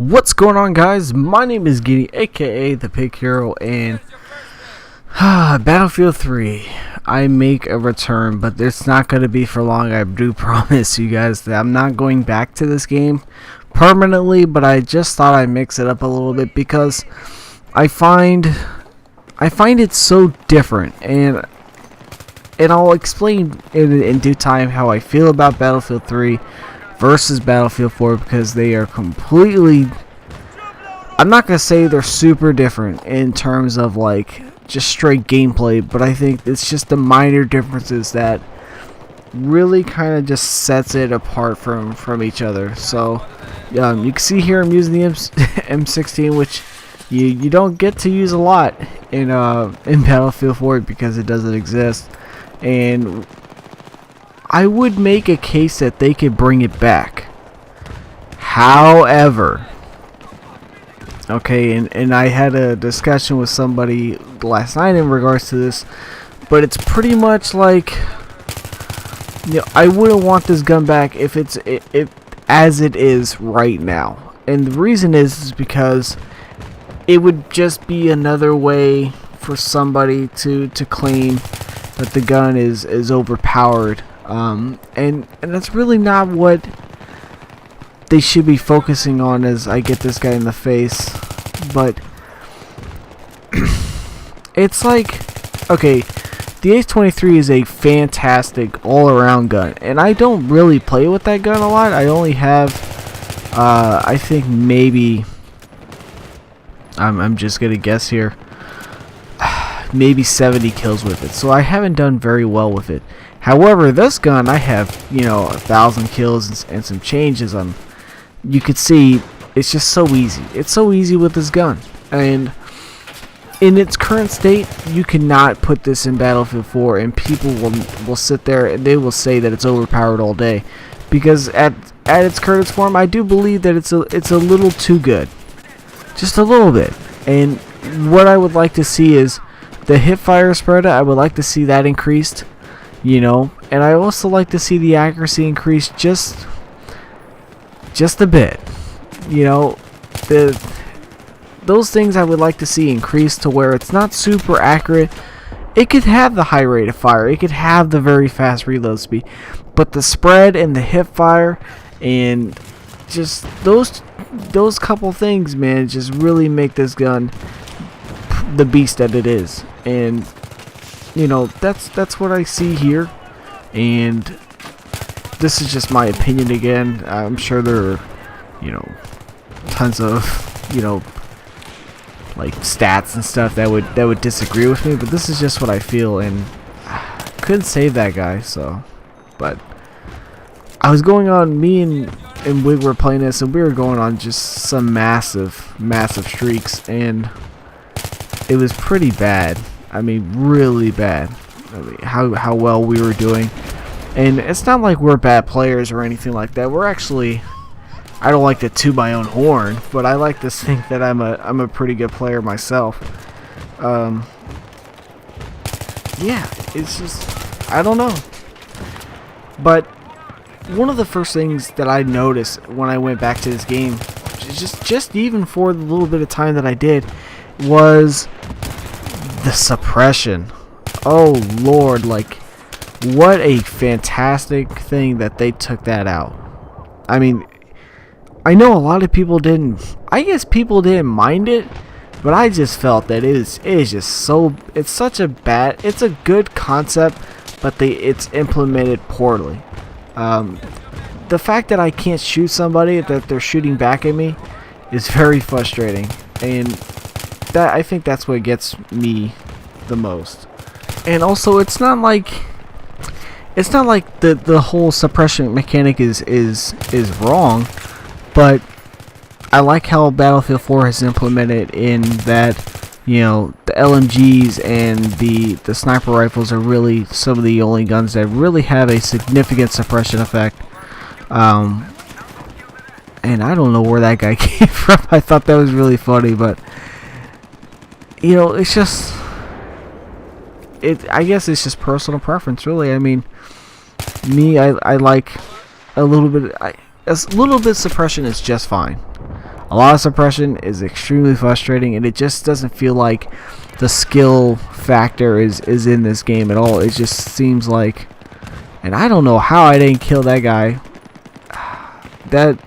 What's going on, guys? My name is Giddy, aka the Pig Hero, and Battlefield 3. I make a return, but it's not going to be for long. I do promise you guys that I'm not going back to this game permanently, but I just thought I'd mix it up a little bit because I find it so different, and I'll explain in due time how I feel about Battlefield 3 versus Battlefield 4, because they are completely, I'm not going to say they're super different in terms of like just straight gameplay, but I think it's just the minor differences that really kind of just sets it apart from each other. So you can see here I'm using the M16, which you don't get to use a lot in Battlefield 4 because it doesn't exist, and I would make a case that they could bring it back. However, okay, and I had a discussion with somebody last night in regards to this, but it's pretty much like, I wouldn't want this gun back if it's as it is right now. And the reason is because it would just be another way for somebody to claim that the gun is overpowered. And that's really not what they should be focusing on. As I get this guy in the face, but it's like, okay, the H23 is a fantastic all-around gun, and I don't really play with that gun a lot. I only have I think maybe, I'm just gonna guess here, maybe 70 kills with it, so I haven't done very well with it. However, this gun, I have, 1,000 kills and some changes on. You could see it's just so easy. It's so easy with this gun, and in its current state, you cannot put this in Battlefield 4, and people will sit there and they will say that it's overpowered all day, because at its current form, I do believe that it's a little too good, just a little bit. And what I would like to see is the hipfire spread. I would like to see that increased. And I also like to see the accuracy increase just a bit. Those things I would like to see increase to where it's not super accurate. It could have the high rate of fire, it could have the very fast reload speed, but the spread and the hipfire and just those couple things, man, just really make this gun the beast that it is. And that's what I see here, and this is just my opinion again. I'm sure there are, tons of, like stats and stuff that would disagree with me, but this is just what I feel, and couldn't save that guy. So, but I was going on, me and Wig were playing this, and we were going on just some massive streaks, and it was pretty bad. I mean, really bad. I mean, how well we were doing. And it's not like we're bad players or anything like that. We're actually, I don't like to toot my own horn, but I like to think that I'm a pretty good player myself. Yeah, it's just, I don't know. But one of the first things that I noticed when I went back to this game, just even for the little bit of time that I did, was the suppression. Oh Lord, like, what a fantastic thing that they took that out. I mean, I know a lot of people didn't, I guess people didn't mind it, but I just felt that it is just so, it's such a bad, it's a good concept, but it's implemented poorly. The fact that I can't shoot somebody, that they're shooting back at me, is very frustrating, and that, I think that's what gets me the most. And also, it's not like the whole suppression mechanic is wrong, but I like how Battlefield 4 has implemented in that, the LMGs and the sniper rifles are really some of the only guns that really have a significant suppression effect. And I don't know where that guy came from. I thought that was really funny, but it's just, I guess it's just personal preference, really. I mean, me, I like a little bit suppression is just fine. A lot of suppression is extremely frustrating, and it just doesn't feel like the skill factor is in this game at all. It just seems like, and I don't know how I didn't kill that guy. That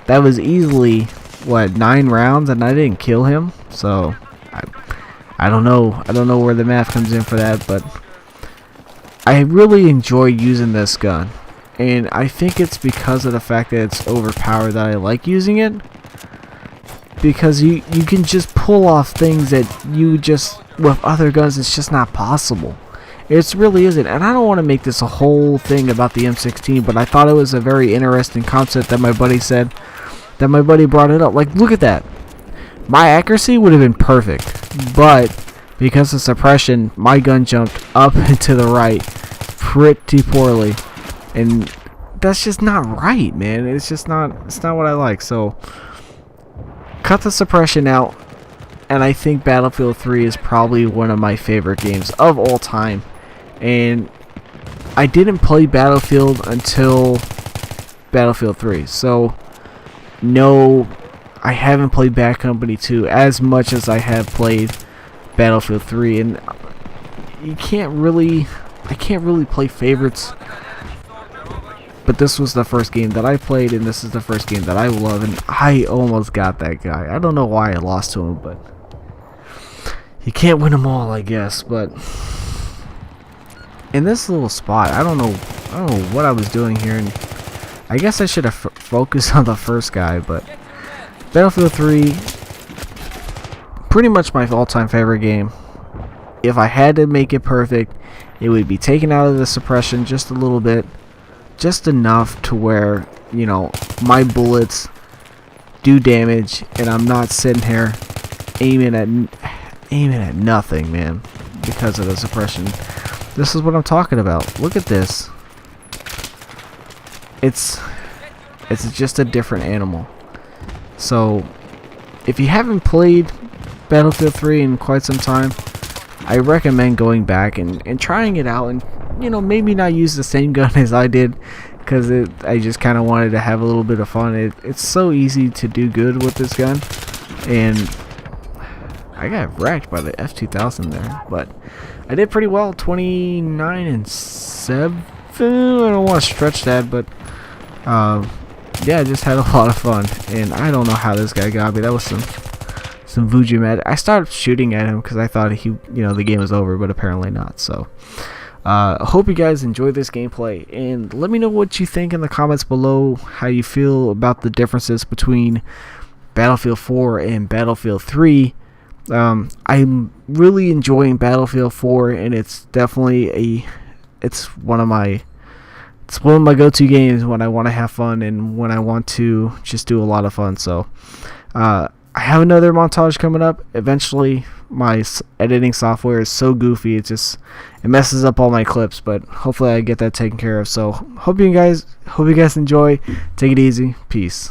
was easily, what, 9 rounds, and I didn't kill him. So I don't know. I don't know where the math comes in for that, but I really enjoy using this gun. And I think it's because of the fact that it's overpowered that I like using it. Because you can just pull off things that you just, with other guns, it's just not possible. It really isn't. And I don't want to make this a whole thing about the M16, but I thought it was a very interesting concept that my buddy said, that my buddy brought it up. Like, look at that. My accuracy would have been perfect, but because of suppression, my gun jumped up and to the right pretty poorly. And that's just not right, man. It's just not, it's not what I like. So cut the suppression out, and I think Battlefield 3 is probably one of my favorite games of all time. And I didn't play Battlefield until Battlefield 3. So no, I haven't played Bad Company 2 as much as I have played Battlefield 3, and I can't really play favorites. But this was the first game that I played, and this is the first game that I love, and I almost got that guy. I don't know why I lost to him, but you can't win them all, I guess. But in this little spot, I don't know what I was doing here, and I guess I should have focused on the first guy. But Battlefield 3, pretty much my all-time favorite game. If I had to make it perfect, it would be taken out of the suppression just a little bit. Just enough to where, you know, my bullets do damage, and I'm not sitting here aiming at nothing, man, because of the suppression. This is what I'm talking about. Look at this. It's just a different animal. So if you haven't played Battlefield 3 in quite some time, I recommend going back and trying it out, and you know, maybe not use the same gun as I did, because I just kind of wanted to have a little bit of fun. It's so easy to do good with this gun, and I got wrecked by the F2000 there, but I did pretty well, 29 and 7. I don't want to stretch that, but yeah, I just had a lot of fun, and I don't know how this guy got me. That was some Vuji mad. I started shooting at him because I thought the game was over, but apparently not. So I hope you guys enjoyed this gameplay, and let me know what you think in the comments below, how you feel about the differences between Battlefield 4 and Battlefield 3. I'm really enjoying Battlefield 4, and it's definitely it's one of my go-to games when I want to have fun and when I want to just do a lot of fun. So I have another montage coming up eventually. My editing software is so goofy, it messes up all my clips, but hopefully I get that taken care of. So hope you guys enjoy. Take it easy. Peace.